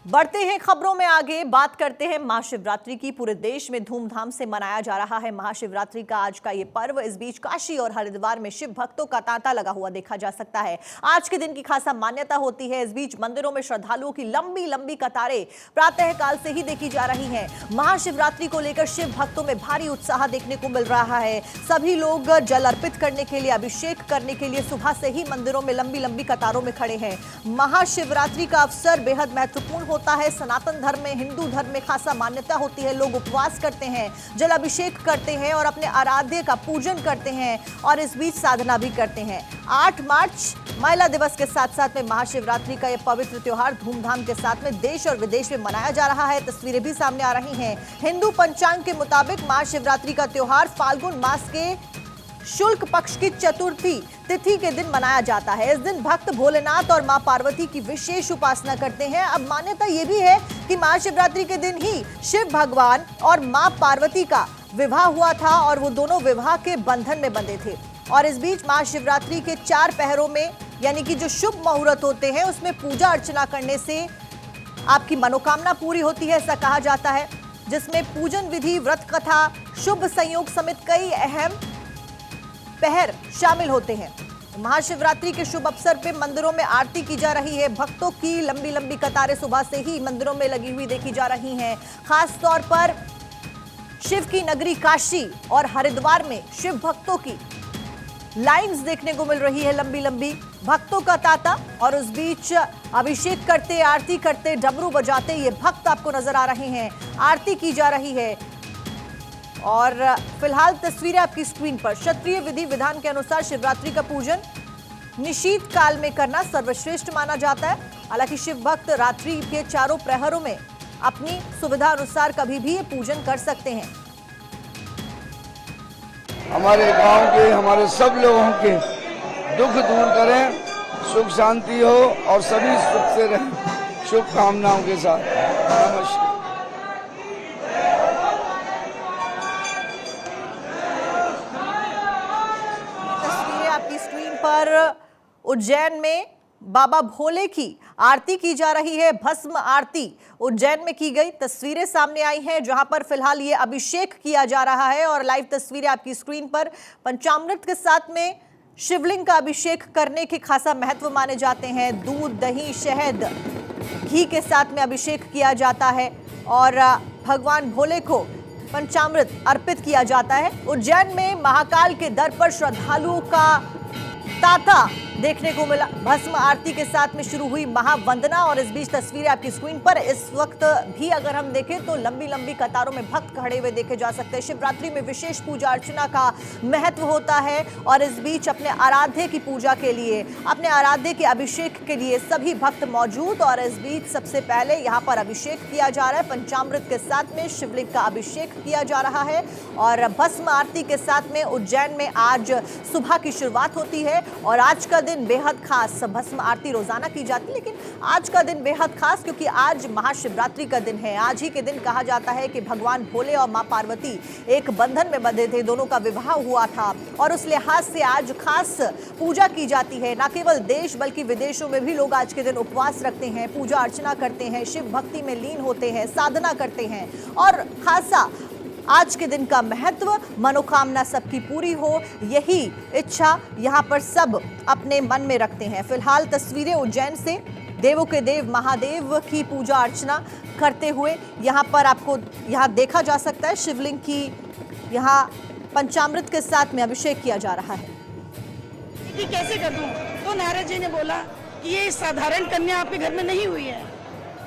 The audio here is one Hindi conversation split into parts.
बढ़ते हैं खबरों में आगे, बात करते हैं महाशिवरात्रि की। पूरे देश में धूमधाम से मनाया जा रहा है महाशिवरात्रि का आज का ये पर्व। इस बीच काशी और हरिद्वार में शिव भक्तों का तांता लगा हुआ देखा जा सकता है। आज के दिन की खासा मान्यता होती है। इस बीच मंदिरों में श्रद्धालुओं की लंबी लंबी कतारें प्रातः काल से ही देखी जा रही हैं। महाशिवरात्रि को लेकर शिव भक्तों में भारी उत्साह देखने को मिल रहा है। सभी लोग जल अर्पित करने के लिए, अभिषेक करने के लिए सुबह से ही मंदिरों में लंबी लंबी कतारों में खड़े हैं। महाशिवरात्रि का अवसर बेहद महत्वपूर्ण होता है। सनातन धर्म में, हिंदू धर्म में खासा मान्यता होती है। लोग उपवास करते हैं, जल अभिषेक करते हैं और अपने आराध्य का पूजन करते हैं और इस बीच साधना भी करते हैं। 8 मार्च महिला दिवस के साथ साथ में महाशिवरात्रि का यह पवित्र त्योहार धूमधाम के साथ में देश और विदेश में मनाया जा रहा है। तस्वीरें भी सामने आ रही हैं। हिंदू पंचांग के मुताबिक महाशिवरात्रि का त्योहार फाल्गुन मास के शुक्ल पक्ष की चतुर्थी तिथि के दिन मनाया जाता है। इस दिन भक्त भोलेनाथ और मां पार्वती की विशेष उपासना करते हैं। अब मान्यता यह भी है कि महाशिवरात्रि के दिन ही शिव भगवान और मां पार्वती का विवाह हुआ था और वो दोनों विवाह के बंधन में बंधे थे। और इस बीच महाशिवरात्रि के 4 पहरों में, यानी कि जो शुभ मुहूर्त होते हैं, उसमें पूजा अर्चना करने से आपकी मनोकामना पूरी होती है, ऐसा कहा जाता है। जिसमें पूजन विधि, व्रत कथा, शुभ संयोग समेत कई अहम पहर शामिल होते हैं। महाशिवरात्रि के शुभ अवसर पे मंदिरों में आरती की जा रही है। भक्तों की लंबी लंबी कतारें सुबह से ही मंदिरों में लगी हुई देखी जा रही हैं। खास तौर पर शिव की नगरी काशी और हरिद्वार में शिव भक्तों की लाइंस देखने को मिल रही है, लंबी लंबी भक्तों का तांता। और उस बीच अभिषेक करते, आरती करते, डमरू बजाते ये भक्त आपको नजर आ रहे हैं। आरती की जा रही है और फिलहाल तस्वीरें आपकी स्क्रीन पर। क्षत्रिय विधि विधान के अनुसार शिवरात्रि का पूजन निशीत काल में करना सर्वश्रेष्ठ माना जाता है। हालांकि शिव भक्त रात्रि के 4 प्रहरों में अपनी सुविधा अनुसार कभी भी ये पूजन कर सकते हैं। हमारे गांव के, हमारे सब लोगों के दुख दूर करें, सुख शांति हो और सभी सुख से रहें। शुभकामनाओं के साथ नमस्कार। स्क्रीन पर उज्जैन में बाबा भोले की आरती की जा रही है। भस्म आरती उज्जैन में की गई तस्वीरें सामने आई हैं, जहां पर फिलहाल ये अभिषेक किया जा रहा है। और लाइव तस्वीरें आपकी स्क्रीन पर। पंचामृत के साथ में शिवलिंग का अभिषेक करने के खासा महत्व माने जाते हैं। दूध, दही, शहद, घी के साथ में अभिषेक किया जाता है और भगवान भोले को पंचामृत अर्पित किया जाता है। उज्जैन में महाकाल के दर पर श्रद्धालुओं का तांता देखने को मिला। भस्म आरती के साथ में शुरू हुई महावंदना और इस बीच तस्वीरें आपकी स्क्रीन पर। इस वक्त भी अगर हम देखें तो लंबी लंबी कतारों में भक्त खड़े हुए देखे जा सकते हैं। शिवरात्रि में विशेष पूजा अर्चना का महत्व होता है और इस बीच अपने आराध्य की पूजा के लिए, अपने आराध्य के अभिषेक के लिए सभी भक्त मौजूद। और इस बीच सबसे पहले यहाँ पर अभिषेक किया जा रहा है। पंचामृत के साथ में शिवलिंग का अभिषेक किया जा रहा है और भस्म आरती के साथ में उज्जैन में आज सुबह की शुरुआत होती है। और आज का दिन बेहद खास, भस्म आरती रोजाना की जाती है लेकिन आज का दिन बेहद खास क्योंकि आज महाशिवरात्रि का दिन है। आज ही के दिन कहा जाता है कि भगवान भोले और मां पार्वती एक बंधन में बंधे थे, दोनों का विवाह हुआ था और उस लिहाज से आज खास पूजा की जाती है। न केवल देश बल्कि विदेशों में भी लोग आज के दिन उपवास रखते हैं, पूजा अर्चना करते हैं, शिव भक्ति में लीन होते हैं, साधना करते हैं और खासा आज के दिन का महत्व, मनोकामना सबकी पूरी हो, यही इच्छा यहाँ पर सब अपने मन में रखते हैं। फिलहाल तस्वीरें उज्जैन से देवों के देव महादेव की पूजा अर्चना करते हुए यहाँ पर आपको यहाँ देखा जा सकता है। शिवलिंग की यहाँ पंचामृत के साथ में अभिषेक किया जा रहा है। कि कैसे कर दूं? तो नारद जी ने बोला कि ये साधारण कन्या आपके घर में नहीं हुई है।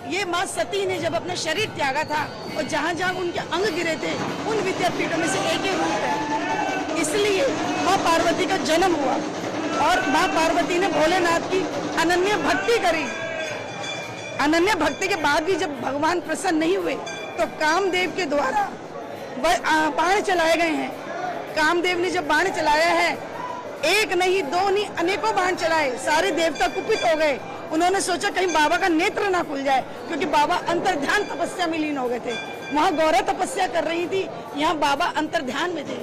ये माँ सती ने जब अपना शरीर त्यागा था और जहाँ जहाँ उनके अंग गिरे थे उन विद्यापीठों में से एक ही रूप है। इसलिए माँ पार्वती का जन्म हुआ और माँ पार्वती ने भोलेनाथ की अनन्य भक्ति करी। अनन्य भक्ति के बाद भी जब भगवान प्रसन्न नहीं हुए तो कामदेव के द्वारा बाण चलाए गए हैं। कामदेव ने जब बाण चलाया है, एक नहीं, 2 नहीं, अनेकों बाण चलाए। सारे देवता कुपित हो गए। उन्होंने सोचा कहीं बाबा का नेत्र ना खुल जाए क्योंकि बाबा अंतर्ध्यान तपस्या में लीन हो गए थे। वहाँ गौरा तपस्या कर रही थी, यहाँ बाबा अंतर्ध्यान में थे।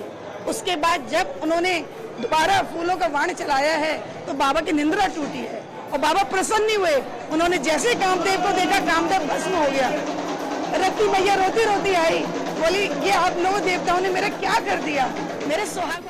उसके बाद जब उन्होंने दोबारा फूलों का बाण चलाया है तो बाबा की निंद्रा टूटी है और बाबा प्रसन्न नहीं हुए। उन्होंने जैसे कामदेव को देखा, कामदेव भस्म हो गया। रति मैया रोती रोती आई, बोली ये आप लोग देवताओं ने मेरा क्या कर दिया, मेरे सुहाग